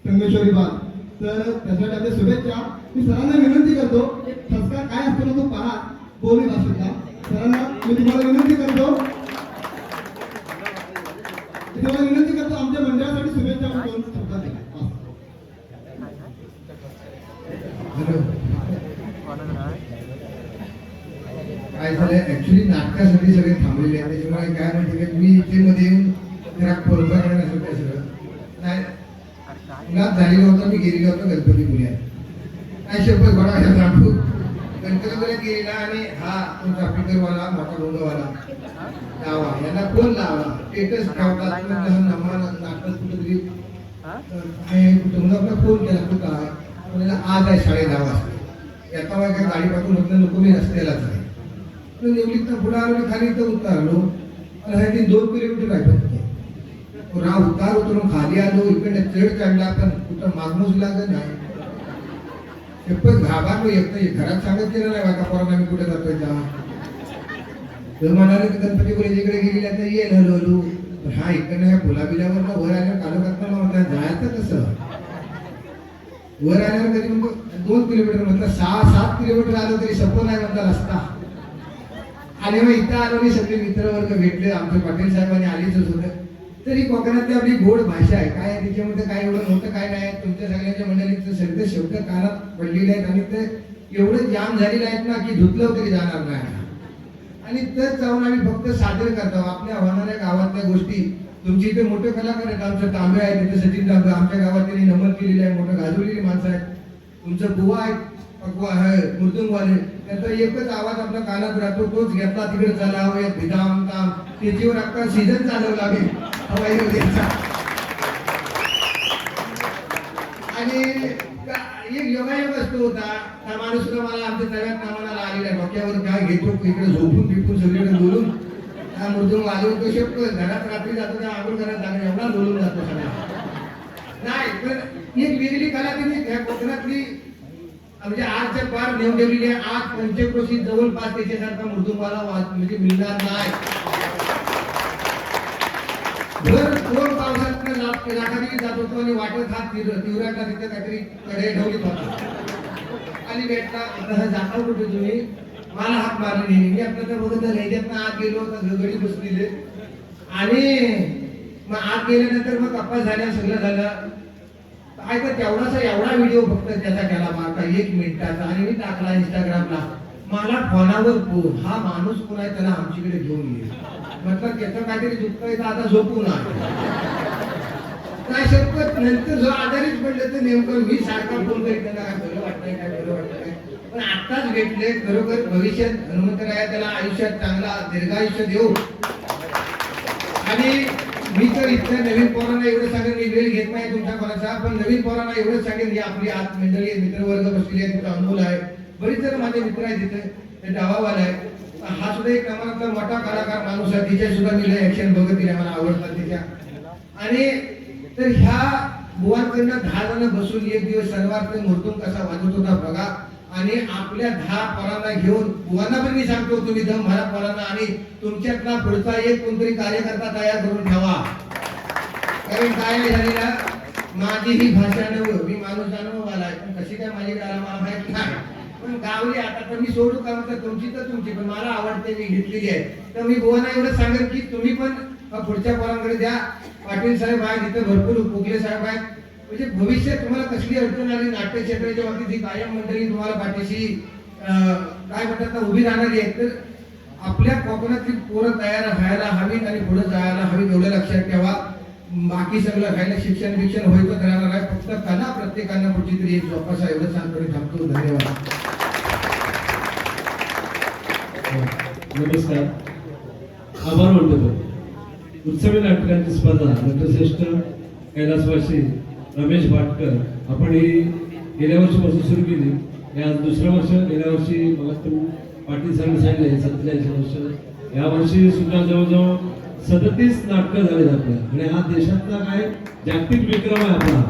संगमेश्वरी बाग. तर त्यासाठी आपल्या शुभेच्छा. मी सरांना विनंती करतो, एक ठसका काय असतो ना तो पहा बोली भाषेतला. सरांना मी तुम्हाला विनंती करतो आमच्या मंडळासाठी शुभेच्छा दोन शब्दात द्या. काय झालंय ऍक्च्युली नाटकासाठी सगळे थांबलेले आहेत. त्याच्यामुळे काय म्हणते की मी इथे मध्ये येऊन जरा बरोबर करण्यासाठी सगळं नाही मुलात झालेला होता. मी गेलेलो होतो गणपती पुण्यात. काय शपथ बडा रामू गणपतीपुण्यात गेलेला आणि हा तुमचा स्पीकरवाला मोठा डोंगरवाला लावा यांना कोण लावा स्टेटस ठेवतात नाटक कुठेतरी आपला फोन केला तू काय म्हणाला आज आहे 10:30 वाजता. येता वेळी काय गाडी पाठवून म्हटलं नको मी रस्त्यालाच आहे. निवडीत पुढे आलो खाली इथं उतारलो. मला 2 किलोमीटर राहत राव उतार उतरून खाली आलो. इकडे चढ चढला पण कुठं मागणूच लागत नाही. घाबरलो एकटं घरात सांगत केलं नाही बाका पोरांना मी कुठे जातोय जा. तर म्हणाले गणपतीपुळे जिकडे गेलेल्या तर येईल हळूहळू. हा इकडनं ह्या गुलाबील्यावर वर आल्यावर कालो करताना म्हटलं जायचं कसं. वर आल्यावर कधी म्हणतो 2 किलोमीटर म्हटलं 6-7 किलोमीटर आलो तरी संपत नाही म्हणता रस्ता. आणि मग इथं आलो नाही सगळे मित्रवर्ग भेटले. आमचे पाटील साहेबांनी आलीच होतं. तरी कोकणातली आपली गोड भाषा आहे काय त्याच्यामध्ये काय एवढं मोठं काय नाही. तुमच्या सगळ्यांच्या मंडळीचं सगळे शब्द कानात पडलेले आहेत आणि ते एवढं जाम झालेले आहेत ना की धुतलं तरी जाणार नाही. आणि तर जाऊन आम्ही फक्त सादर करतो आपल्या होणाऱ्या गावातल्या गोष्टी. तुमची इथे मोठे कलाकार आहेत. आमचं तांबे आहेत तिथे सचिन तांबे आमच्या गावात त्यांनी नमन केलेले आहे. मोठं गाजवलेली माणसं आहेत. तुमचं बुवा आहेत पकवा आहे मृदुंगवाले त्याचा एकच आवाज आपल्या कानात राहतो तोच घेतला तिकडे चालावं भिदाम काम त्याच्यावर अख्खा सीझन चालवला लागेल हवाई नदीचा. आणि एक योगायोग असतो होता. त्या माणूस सुद्धा मला आमच्या नव्यात कामाला आलेला आहे. डोक्यावर काय घेतो इकडे झोपून बिपून सगळीकडे बोलून हा मृदुंग वाजवून तो शेपतो. घरात रात्री जातो त्या आंघोळ घरात जागा एवढा बोलून जातो सगळा. नाही पण एक वेगळी कला त्यांनी त्या कोकणातली म्हणजे आजच्या पार नेऊन ठेवलेली आहे. आज पंचक्रोशीत जवळपास त्याच्यासारखा मृदुंगाला म्हणजे मिळणार नाही. भर दोन पावसात लाखाडी जात होतो आणि वाटत हात तिवराटला तिथे काहीतरी कडे ठेवलीत होता आणि भेटला जाता कुठे तुम्ही मला हात मारले नाही. मी आपलं तर बघितलं ह्याच्यातनं आत गेलो तर घडी बसलेले आणि मग आत गेल्यानंतर मग कप्पा झाल्या सगळं झालं. काय तर तेवढासा एवढा व्हिडिओ फक्त त्याचा केला मारता 1 मिनिटाचा आणि मी टाकला इंस्टाग्रामला. मला फोनावर फोन हा माणूस कोण आहे त्याला आमच्याकडे घेऊन येईल म्हटलं त्याचं काहीतरी दुःख आहे तर आता झोपून काय शपथ. नंतर जो आजारीच पडलं तर नेमकं मी सारखा फोन करीत त्यांना काय बरं वाटतंय काय बरं वाटतंय पण आत्ताच भेटले. खरोखर भविष्यात हनुमंतराया त्याला आयुष्यात चांगला दीर्घायुष्य देऊ. आणि मी तर इथल्या नवीन पोरांना एवढं सांगेन मी वेळ घेत नाही तुमच्या कोणाचा पण नवीन पोरांना एवढं सांगेन की आपली आत मंडळी मित्रवर्ग बसलेली आहे. तिथं अनमोल आहे बरीच जण माझे मित्र आहेत तिथे ते डावावाला आहे. हा सुद्धा एक नमनातला मोठा कलाकार माणूस आहे. तिच्या सुद्धा मी ऍक्शन बघत तिला मला आवडतात तिच्या. आणि तर ह्या बुवांकडनं 10 जण बसून एक दिवस शनिवारचा मुहूर्तून कसा वाजत होता बघा. आणि आपल्या 10 पोरांना घेऊन बुवांना पण मी सांगतो तुम्ही दम भरा पोरांना आणि तुमच्यातला पुढचा एक कोणतरी कार्यकर्ता तयार करून ठेवा. कारण काय नाही झालेला माझी ही भाषा नव्ह मी माणूस अनुभवाला आहे पण कशी काय माझी कला मला माहित नाही. पण गावली आता तर मी सोडू का तर तुमची पण मला आवडते मी घेतलेली आहे. तर मी बुवांना एवढं सांगेन की तुम्ही पण पुढच्या पोरांकडे द्या. पाटील साहेब आहेत तिथे भरपूर कोगले साहेब आहेत. म्हणजे भविष्यात तुम्हाला कसली अडचण आली नाट्य क्षेत्राच्या बाबतीत ही कायम मंडळी तुम्हाला पाठीशी काय म्हणतात ना उभी राहणारी आहेत. तर आपल्या कोकणातली पोरं तयार व्हायला हवीत आणि पुढे जायला हवीत एवढं लक्षात ठेवा. बाकी सगळं व्हायला शिक्षण व्हायचं करायला नाही फक्त कला प्रत्येकानं कुठची तरी एक जोपासा एवढं सांगतो थांबतो. धन्यवाद. नमस्कार. आभार म्हणतो. उत्सवी नाटकांची स्पर्धा नटश्रेष्ठ कैलासवासी रमेश भाटकर आपण ही गेल्या वर्षीपासून सुरू केली. हे आज दुसरं वर्ष. गेल्या वर्षी मला पाटील साहेब सांगितले 87 वर्ष. या वर्षी सुद्धा जवळजवळ 37 नाटकं झाले आपल्या आणि हा देशातला काय जागतिक विक्रम आहे आपला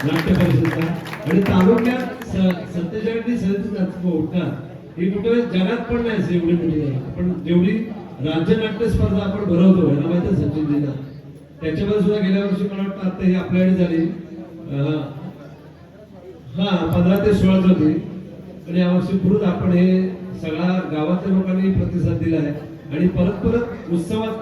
नाट्य परिषदेचा. आणि तालुक्यात 47-37 नाटकं उठतात ही कुठे जगात पण नाही एवढी मोठी आहे. आपण जेवढी राज्य नाट्य स्पर्धा आपण भरवतो याला माहिती आहे सचिन जीना त्याच्यामध्ये सुद्धा गेल्या वर्षी मला वाटतं आता ही आपल्याकडे झाली हा 15 ते 16 होती पण यावर्षी पुढे आपण हे सगळ्या गावातल्या लोकांनी प्रतिसाद दिला आहे आणि परत परत उत्सवात